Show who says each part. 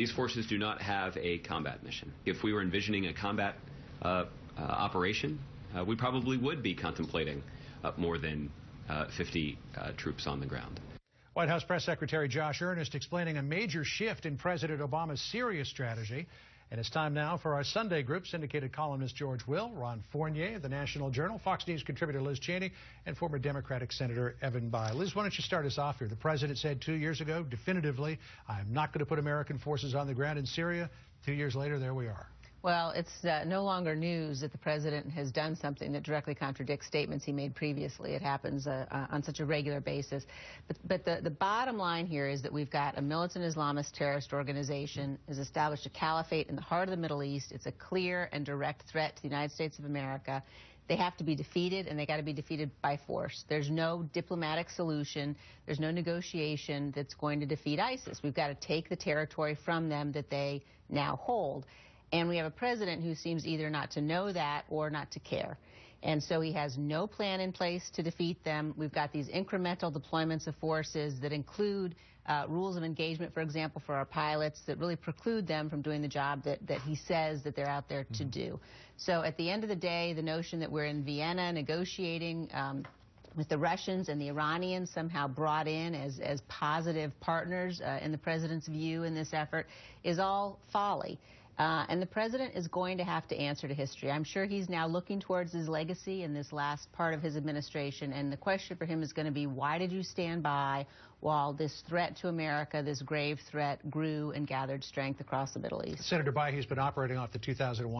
Speaker 1: These forces do not have a combat mission. If we were envisioning a combat operation, we probably would be contemplating more than 50 troops on the ground.
Speaker 2: White House Press Secretary Josh Earnest explaining a major shift in President Obama's Syria strategy. And it's time now for our Sunday group, syndicated columnist George Will, Ron Fournier of the National Journal, Fox News contributor Liz Cheney, and former Democratic Senator Evan Bayh. Liz, why don't you start us off here? The president said 2 years ago, definitively, I'm not going to put American forces on the ground in Syria. 2 years later, there we are.
Speaker 3: Well, it's no longer news that the president has done something that directly contradicts statements he made previously. It happens on such a regular basis. But the bottom line here is that we've got a militant Islamist terrorist organization has established a caliphate in the heart of the Middle East. It's a clear and direct threat to the United States of America. They have to be defeated, and they got to be defeated by force. There's no diplomatic solution. There's no negotiation that's going to defeat ISIS. We've got to take the territory from them that they now hold. And we have a president who seems either not to know that or not to care. And so he has no plan in place to defeat them. We've got these incremental deployments of forces that include rules of engagement, for example, for our pilots that really preclude them from doing the job that he says that they're out there to do. So at the end of the day, the notion that we're in Vienna negotiating with the Russians and the Iranians somehow brought in as positive partners in the president's view in this effort is all folly. And the president is going to have to answer to history. I'm sure he's now looking towards his legacy in this last part of his administration. And the question for him is going to be, why did you stand by while this threat to America, this grave threat, grew and gathered strength across the Middle East?
Speaker 2: Senator Bayh, he's been operating off the 2001